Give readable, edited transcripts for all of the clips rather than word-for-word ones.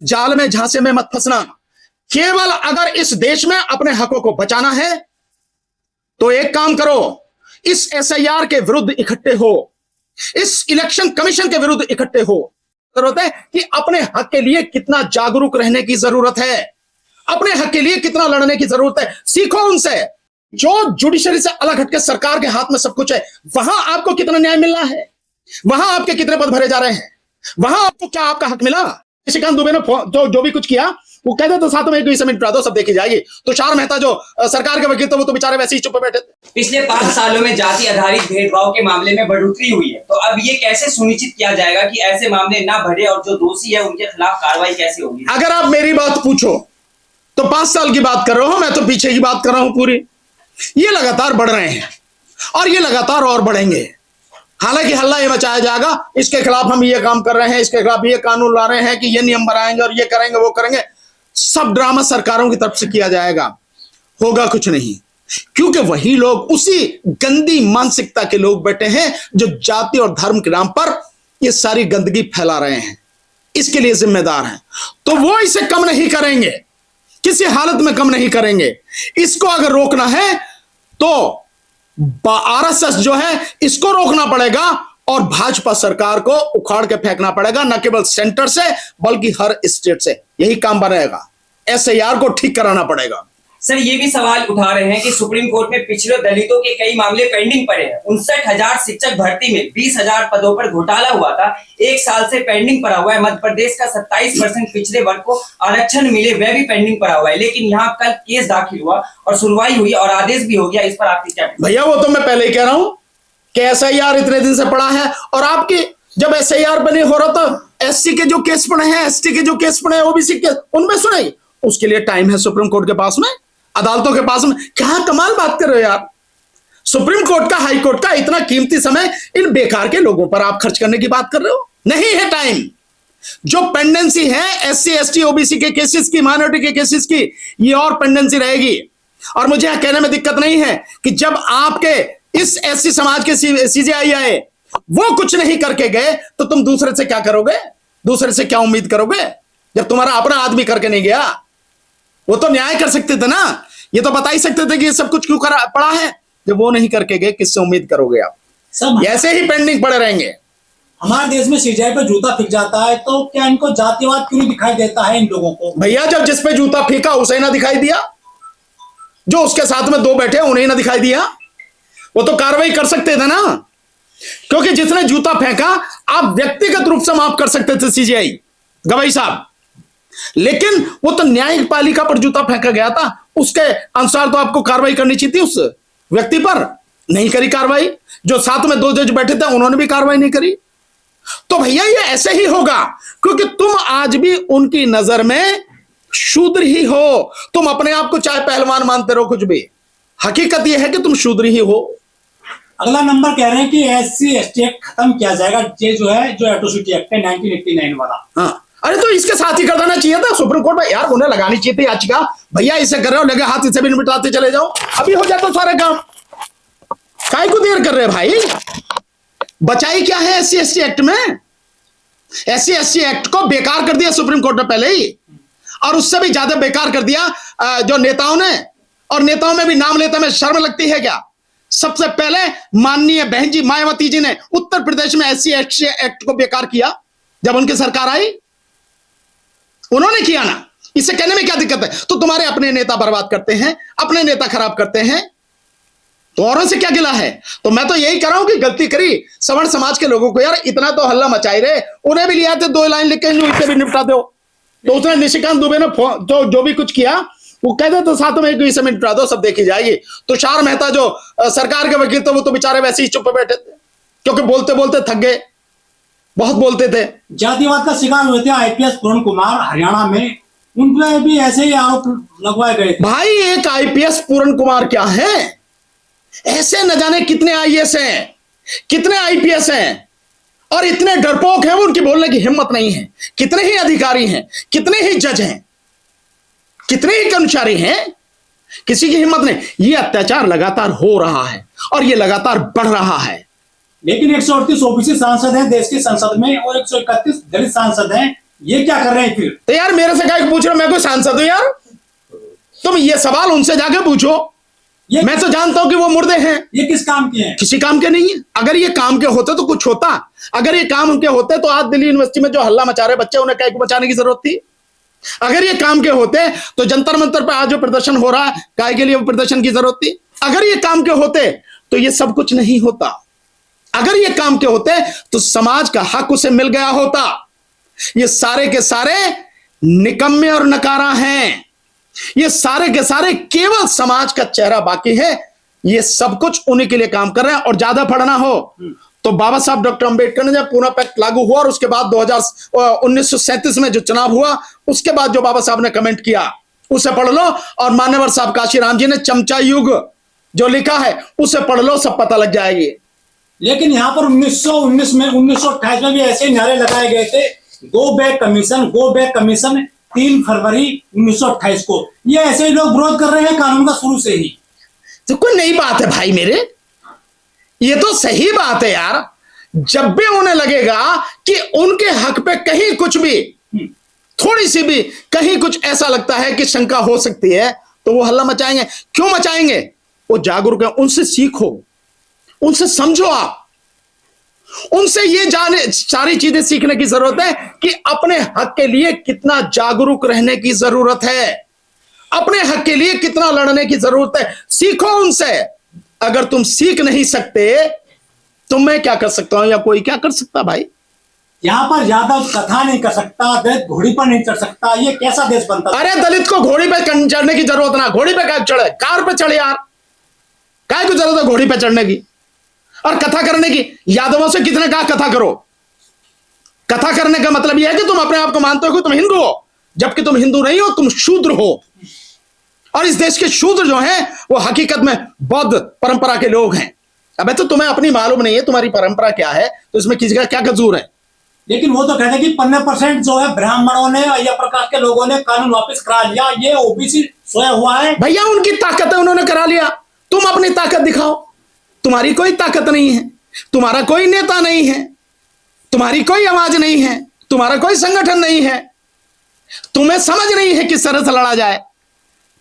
जाल में झांसे में मत फंसना। केवल अगर इस देश में अपने हकों को बचाना है तो एक काम करो, इस एसआईआर के विरुद्ध इकट्ठे हो, इस इलेक्शन कमीशन के विरुद्ध इकट्ठे हो। जरूरत है कि अपने हक के लिए कितना जागरूक रहने की जरूरत है, अपने हक के लिए कितना लड़ने की जरूरत है। सीखो उनसे। जो जुडिशरी से अलग हटके सरकार के हाथ में सब कुछ है, वहां आपको कितना न्याय मिलना है, वहां आपके कितने पद भरे जा रहे हैं, वहां आपको क्या आपका हक मिला। निशिकांत दुबे ने जो भी कुछ किया वो कहते तो साथ में एक मिनट दो, सब देखी जाएगी। तुषार मेहता जो सरकार के वकील थे वो तो बेचारे वैसे ही चुप बैठे थे। पिछले 5 सालों में जाति आधारित भेदभाव के मामले में बढ़ोतरी हुई है, तो अब ये कैसे सुनिश्चित किया जाएगा कि ऐसे मामले ना बढ़े और जो दोषी है उनके खिलाफ कार्रवाई कैसे होगी? अगर आप मेरी बात पूछो तो 5 साल की बात कर रहा हूं, मैं तो पीछे की बात कर रहा हूं पूरी। ये लगातार बढ़ रहे हैं और ये लगातार और बढ़ेंगे। हालांकि हल्ला ये मचाया जाएगा, इसके खिलाफ हम ये काम कर रहे हैं, इसके खिलाफ ये कानून ला रहे हैं कि ये नियम बनाएंगे और ये करेंगे वो करेंगे। सब ड्रामा सरकारों की तरफ से किया जाएगा, होगा कुछ नहीं। क्योंकि वही लोग, उसी गंदी मानसिकता के लोग बैठे हैं जो जाति और धर्म के नाम पर ये सारी गंदगी फैला रहे हैं, इसके लिए जिम्मेदार हैं। तो वो इसे कम नहीं करेंगे, किसी हालत में कम नहीं करेंगे। इसको अगर रोकना है तो आरएसएस जो है इसको रोकना पड़ेगा और भाजपा सरकार को उखाड़ के फेंकना पड़ेगा, न केवल सेंटर से बल्कि हर स्टेट से। यही काम बनेगा। एसआईआर को ठीक कराना पड़ेगा। सर, ये भी सवाल उठा रहे हैं कि सुप्रीम कोर्ट में पिछड़े दलितों के कई मामले पेंडिंग पड़े हैं। 59,000 शिक्षक भर्ती में 20,000 पदों पर घोटाला हुआ था, 1 साल से पेंडिंग पड़ा हुआ है। मध्य प्रदेश का 27% पिछड़े वर्ग को आरक्षण मिले, वह भी पेंडिंग पड़ा हुआ है। लेकिन यहाँ कल केस दाखिल हुआ और सुनवाई हुई और आदेश भी हो गया। इस पर आपकी क्या? भैया वो तो मैं पहले ही कह रहा हूं कि एसआईआर इतने दिन से पड़ा है, और आपकी जब एसआईआर बने हो रहा था, एससी के जो केस पड़े हैं, एसटी के जो केस पड़े हैं, ओबीसी के, उनमें सुनाई, उसके लिए टाइम है सुप्रीम कोर्ट के पास में, अदालतों के पास में। क्या कमाल बात कर रहे हो यार। सुप्रीम कोर्ट का, हाई कोर्ट का इतना कीमती समय इन बेकार के लोगों पर आप खर्च करने की बात कर रहे हो? नहीं है टाइम। जो पेंडेंसी है एससी एसटी ओबीसी के केसेस की, माइनॉरिटी के केसेस की, ये और पेंडेंसी रहेगी। और मुझे यह कहने में दिक्कत नहीं है कि जब आपके इस एससी समाज के सीजेआई आए, वो कुछ नहीं करके गए, तो तुम दूसरे से क्या करोगे? दूसरे से क्या उम्मीद करोगे जब तुम्हारा अपना आदमी करके नहीं गया? वो तो न्याय कर सकते थे ना, ये तो बता ही सकते थे कि ये सब कुछ क्यों पड़ा है। जब वो नहीं करके गए, किससे उम्मीद करोगे आप? सब ऐसे ही पेंडिंग पड़े रहेंगे। हमारे देश में सीजेआई पे जूता फेंक जाता है, तो क्या इनको जातिवाद क्यों नहीं दिखाई देता है इन लोगों को? भैया जब जिस पे जूता फेंका उसे ना दिखाई दिया, जो उसके साथ में 2 बैठे उन्हें ना दिखाई दिया? वो तो कार्रवाई कर सकते थे ना, क्योंकि जिसने जूता फेंका आप व्यक्तिगत रूप से माफ कर सकते थे सीजेआई गवाही साहब, लेकिन वो तो न्यायिक पालिका पर जूता फेंका गया था, उसके अनुसार तो आपको कार्रवाई करनी चाहिए थी उस व्यक्ति पर। नहीं करी कार्रवाई। जो साथ में 2 जज बैठे थे उन्होंने भी कार्रवाई नहीं करी। तो भैया ये ऐसे ही होगा, क्योंकि तुम आज भी उनकी नजर में शूद्र ही हो। तुम अपने आप को चाहे पहलवान मानते रहो, कुछ भी, हकीकत यह है कि तुम शूद्र ही हो। अगला नंबर कह रहे हैं कि एससी एसटी एक्ट खत्म किया जाएगा, ये जो है जो एट्रोसिटी एक्ट है 1989 वाला। हाँ, अरे तो इसके साथ ही कर देना चाहिए था सुप्रीम कोर्ट में यार, उन्हें लगानी चाहिए थी याचिका। भैया इसे कर रहे हो, लगे हाथ इसे भी मिटाते चले जाओ, अभी हो जाता सारे काम। काहे को देर कर रहे भाई? बचाई क्या है एससी एसटी एक्ट में? एससी एसटी एक्ट को बेकार कर दिया सुप्रीम कोर्ट ने पहले ही, और उससे भी ज्यादा बेकार कर दिया जो नेताओं ने। और नेताओं में भी नाम लेते में शर्म लगती है क्या? सबसे पहले माननीय बहन जी मायावती जी ने उत्तर प्रदेश में एससी एसटी एक्ट को बेकार किया जब उनकी सरकार आई, उन्होंने किया ना। इसे कहने में क्या दिक्कत है? तो तुम्हारे अपने नेता बर्बाद करते हैं, अपने नेता खराब करते हैं, तो औरों से क्या गिला है? तो मैं तो यही कर रहा हूं कि गलती करी सवर्ण समाज के लोगों को यार, इतना तो हल्ला मचाई रहे, उन्हें भी लिया थे 2 लाइन लिख के इसे भी निपटा दो। तो उसने निशिकांत दुबे ने जो भी कुछ किया वो कहते तो साथ में इसे निपटा दो, सब देखी जाएगी। तुषार मेहता जो सरकार के वकील थे वो तो बेचारे वैसे ही चुप बैठे थे, क्योंकि बोलते बोलते थक गए, बहुत बोलते थे। जातिवाद का शिकार हुए थे आईपीएस पूर्ण कुमार हरियाणा में, उन पर भी ऐसे ही आरोप लगवाए गए थे। भाई एक आईपीएस पूर्ण कुमार क्या है? ऐसे न जाने कितने आईएएस हैं, कितने आईपीएस हैं, और इतने डरपोक हैं, उनकी बोलने की हिम्मत नहीं है। कितने ही अधिकारी हैं, कितने ही जज हैं, कितने ही कर्मचारी हैं, किसी की हिम्मत नहीं। ये अत्याचार लगातार हो रहा है और ये लगातार बढ़ रहा है। लेकिन 138 ओबीसी सांसद हैं देश की संसद में और 131 दलित सांसद हैं ये क्या कर रहे हैं फिर? तो यार मेरे से क्या पूछ रहे हो? मैं कोई सांसद हूं यार? तुम ये सवाल उनसे जाके पूछो। मैं तो जानता हूं कि वो मुर्दे हैं। ये किस काम के हैं? किसी काम के नहीं है। अगर ये काम के होते तो कुछ होता। अगर ये काम के होते तो आज दिल्ली यूनिवर्सिटी में जो हल्ला मचा रहे बच्चे, उन्हें क्या को बचाने की जरूरत थी? अगर ये काम के होते तो जंतर मंतर पे आज जो प्रदर्शन हो रहा है, काय के लिए वो प्रदर्शन की जरूरत थी? अगर ये काम के होते तो ये सब कुछ नहीं होता। अगर ये काम के होते तो समाज का हक उसे मिल गया होता। ये सारे के सारे निकम्मे और नकारा हैं। ये सारे के सारे केवल समाज का चेहरा बाकी है। ये सब कुछ उन्हीं के लिए काम कर रहे हैं। और ज्यादा पढ़ना हो तो बाबा साहब डॉक्टर अंबेडकर ने जब पूना पैक्ट लागू हुआ और उसके बाद 1937 में जो चुनाव हुआ, उसके बाद जो बाबा साहब ने कमेंट किया उसे पढ़ लो। और मान्यवर साहब काशीराम जी ने चमचा युग जो लिखा है उसे पढ़ लो, सब पता लग जाएगी। लेकिन यहाँ पर 1919 में 1928 में भी ऐसे नारे लगाए गए थे, go back commission, go back commission, 3 फरवरी 1928 को। ये ऐसे ही लोग विरोध कर रहे हैं कानून का शुरू से ही। तो कोई नई बात है भाई मेरे, ये तो सही बात है यार। जब भी उन्हें लगेगा कि उनके हक पे कहीं कुछ भी, थोड़ी सी भी कहीं कुछ ऐसा लगता है कि शंका हो सकती है, तो वो हल्ला मचाएंगे। क्यों मचाएंगे? वो जागरूक है, उनसे सीखो, उनसे समझो। आप उनसे ये जाने, सारी चीजें सीखने की जरूरत है कि अपने हक के लिए कितना जागरूक रहने की जरूरत है, अपने हक के लिए कितना लड़ने की जरूरत है। सीखो उनसे। अगर तुम सीख नहीं सकते तो मैं क्या कर सकता हूं या कोई क्या कर सकता भाई? यहाँ पर ज्यादा कथा नहीं कर सकता, दलित घोड़ी पर नहीं चढ़ सकता। ये कैसा देश बनता? अरे दलित को घोड़ी पे चढ़ने की जरूरत ना, घोड़ी पे क्या चढ़े, कार पे चढ़े यार। काय को जरूरत है घोड़ी पे चढ़ने की और कथा करने की? यादवों से कितने कहा कथा करो। कथा करने का मतलब यह है कि तुम अपने आप को मानते हो कि तुम हिंदू हो, जबकि तुम हिंदू नहीं हो, तुम शूद्र हो। और इस देश के शूद्र जो हैं वो हकीकत में बौद्ध परंपरा के लोग हैं। अबे तो तुम्हें अपनी मालूम नहीं है तुम्हारी परंपरा क्या है, तो इसमें किसी का क्या कसूर है? लेकिन वो तो कहते हैं कि 15% जो है ब्राह्मणों ने या प्रकाश के लोगों ने कानून वापस करा लिया, ये ओबीसी सोया हुआ है। भैया उनकी ताकत है, उन्होंने करा लिया। तुम अपनी ताकत दिखाओ। तुम्हारी कोई ताकत नहीं है, तुम्हारा कोई नेता नहीं है, तुम्हारी कोई आवाज नहीं है, तुम्हारा कोई संगठन नहीं है। तुम्हें समझ नहीं है किस तरह से लड़ा जाए,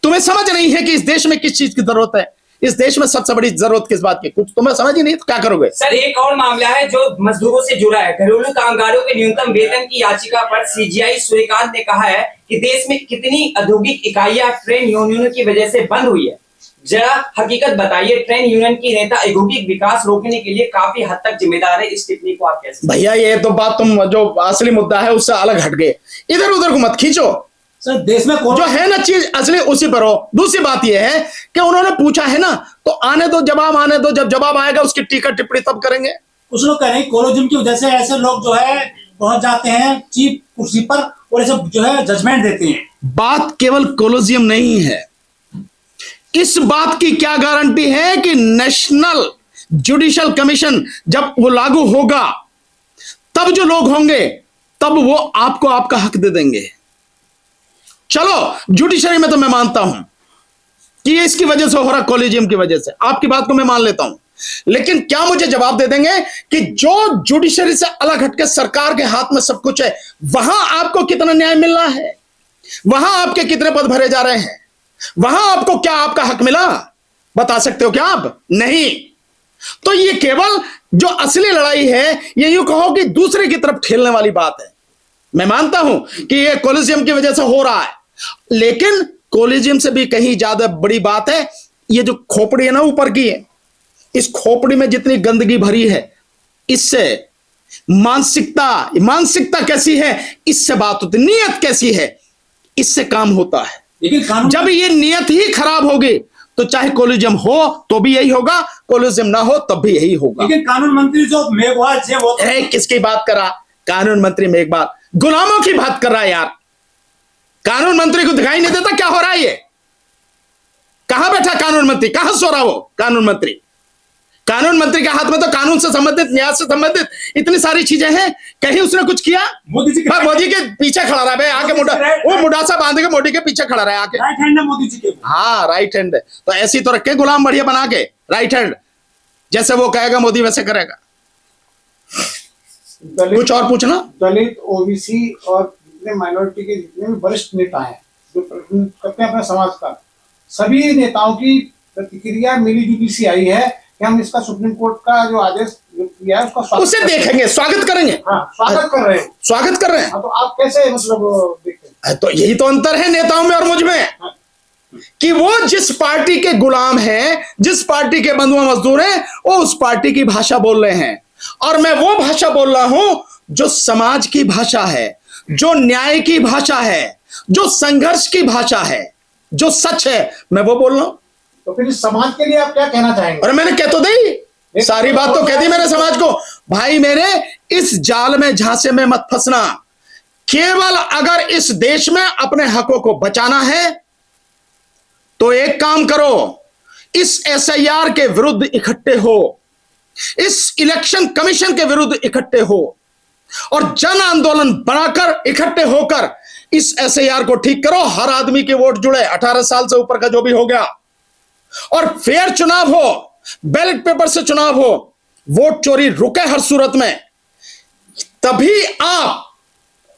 तुम्हें समझ नहीं है कि इस देश में किस चीज की जरूरत है, इस देश में सबसे बड़ी जरूरत किस बात की, कुछ तुम्हें समझ ही नहीं तो क्या करोगे? सर एक और मामला है जो मजदूरों से जुड़ा है। घरेलू कामगारों के न्यूनतम वेतन की याचिका पर सीजीआई सूर्यकांत ने कहा है कि देश में कितनी औद्योगिक इकाइयां ट्रेड यूनियनों की वजह से बंद हुई है। जरा हकीकत बताइए, ट्रेड यूनियन की नेता औद्योगिक विकास रोकने के लिए काफी हद तक जिम्मेदार है। इस टिप्पणी को आप कैसे? भैया ये तो बात तुम जो असली मुद्दा है उससे अलग हट गए, इधर उधर को मत खींचो। सर देश में जो है ना चीज असली उसी पर हो। दूसरी बात यह है कि उन्होंने पूछा है ना, तो आने दो, जवाब आने दो। जब जवाब आएगा उसकी टीका टिप्पणी तब करेंगे। कुछ लोग कह रहे हैं कोलोजियम की वजह से ऐसे लोग जो है पहुंच जाते हैं चीफ कुर्सी पर और ऐसे जो है जजमेंट देते हैं। बात केवल कोलोजियम नहीं है, इस बात की क्या गारंटी है कि नेशनल जुडिशियल कमीशन जब वो लागू होगा तब जो लोग होंगे तब वो आपको आपका हक दे देंगे। चलो जुडिशरी में तो मैं मानता हूं कि ये इसकी वजह से हो रहा, कॉलेजियम की वजह से, आपकी बात को मैं मान लेता हूं। लेकिन क्या मुझे जवाब दे देंगे कि जो जुडिशरी से अलग हटके सरकार के हाथ में सब कुछ है, वहां आपको कितना न्याय मिल रहा है, वहां आपके कितने पद भरे जा रहे हैं, वहां आपको क्या आपका हक मिला, बता सकते हो क्या आप? नहीं। तो ये केवल जो असली लड़ाई है ये यूं कहो कि दूसरे की तरफ ठेलने वाली बात है। मैं मानता हूं कि ये कॉलेजियम की वजह से हो रहा है, लेकिन कॉलेजियम से भी कहीं ज्यादा बड़ी बात है ये जो खोपड़ी है ना ऊपर की है, इस खोपड़ी में जितनी गंदगी भरी है, इससे मानसिकता कैसी है, इससे बात होती, नीयत कैसी है, इससे काम होता है। लेकिन जब ये नीयत ही खराब होगी तो चाहे कॉलेजियम हो तो भी यही होगा, कॉलेजियम ना हो तब भी यही होगा। लेकिन कानून मंत्री जो मेघवाल है वो किसकी बात करा? कानून मंत्री मेघवाल गुलामों की बात कर रहा है यार। कानून मंत्री को दिखाई नहीं देता क्या हो रहा है? ये कहां बैठा कानून मंत्री, कहां सो रहा वो कानून मंत्री? कानून मंत्री के हाथ में तो कानून से संबंधित, न्याय से संबंधित इतनी सारी चीजें हैं, कहीं उसने कुछ किया? मोदी के पीछे खड़ा रहा है आके, वो मुडासा बांध के मोदी के पीछे खड़ा रहा है आके। राइट हैंड है मोदी जी के। हाँ राइट हैंड है, तो ऐसी तो रखे गुलाम बढ़िया बना के, राइट हैंड, जैसे वो कहेगा मोदी वैसे करेगा। कुछ और पूछना? दलित, ओबीसी और जितने माइनॉरिटी के जितने भी वरिष्ठ नेता हैं जो प्रतिनिधित्व करते हैं अपने समाज का, सभी नेताओं की प्रतिक्रिया मिलीजुली सी आई है कि हम इसका सुप्रीम कोर्ट का जो आदेश जो किया है उसका उसे देखेंगे, स्वागत करेंगे। हाँ, स्वागत कर रहे हैं। स्वागत कर रहे हैं। हाँ, तो आप कैसे मतलब देखते हैं? तो यही तो अंतर है नेताओं में और मुझ में, कि वो जिस पार्टी के गुलाम हैं, जिस पार्टी के बंधुआ मजदूर हैं, वो उस पार्टी की भाषा बोल रहे हैं, और मैं वो भाषा बोल रहा हूं जो समाज की भाषा है, जो न्याय की भाषा है, जो संघर्ष की भाषा है, जो सच है, मैं वो बोल रहा हूं। तो फिर इस समाज के लिए आप क्या कहना चाहेंगे? और मैंने कह तो दी, सारी बात तो कह दी मेरे समाज को, भाई मेरे इस जाल में झांसे में मत फंसना। केवल अगर इस देश में अपने हकों को बचाना है तो एक काम करो, इस एसआईआर के विरुद्ध इकट्ठे हो, इस इलेक्शन कमीशन के विरुद्ध इकट्ठे हो, और जन आंदोलन बनाकर इकट्ठे होकर इस एसआईआर को ठीक करो। हर आदमी के वोट जुड़े, 18 साल से ऊपर का जो भी हो गया, और फेयर चुनाव हो, बैलेट पेपर से चुनाव हो, वोट चोरी रुके हर सूरत में। तभी आप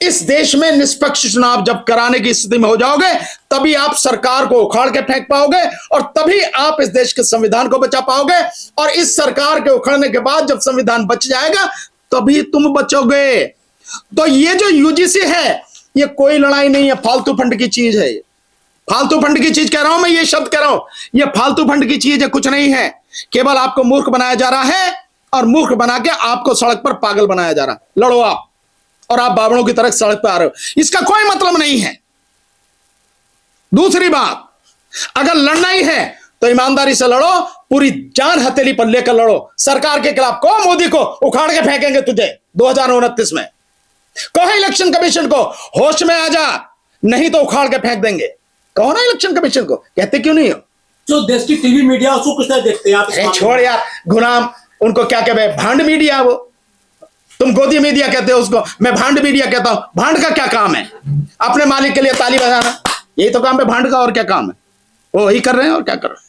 इस देश में निष्पक्ष चुनाव जब कराने की स्थिति में हो जाओगे, तभी आप सरकार को उखाड़ के फेंक पाओगे, और तभी आप इस देश के संविधान को बचा पाओगे। और इस सरकार के उखाड़ने के बाद जब संविधान बच जाएगा तभी तुम बचोगे। तो ये जो यूजीसी है, ये कोई लड़ाई नहीं है, फालतू फंड की चीज है। फालतू फंड की चीज कह रहा हूं मैं, ये शब्द कह रहा हूं, ये फालतू फंड की चीज है, कुछ नहीं है। केवल आपको मूर्ख बनाया जा रहा है, और मूर्ख बना के आपको सड़क पर पागल बनाया जा रहा है। लड़ो आप, और आप बावड़ों की तरह सड़क पर आ रहे हो, इसका कोई मतलब नहीं है। दूसरी बात, अगर लड़ना ही है तो ईमानदारी से लड़ो, पूरी जान हथेली पर लेकर लड़ो। सरकार के खिलाफ को, मोदी को उखाड़ के फेंकेंगे तुझे 2029 में। कहो इलेक्शन कमीशन को होश में आ जा, नहीं तो उखाड़ के फेंक देंगे। कहो ना इलेक्शन कमीशन को, कहते क्यों नहीं हो? जो देश की टीवी मीडिया उसको कुछ नहीं देखते आप। छोड़ यार गुलाम, उनको क्या कहते, भांड मीडिया। वो तुम गोदी मीडिया कहते हो उसको, मैं भांड मीडिया कहता हूं। भांड का क्या काम है? अपने मालिक के लिए ताली बजाना, यही तो काम है भांड का, और क्या काम है? वो वही कर रहे हैं, और क्या कर रहे हैं।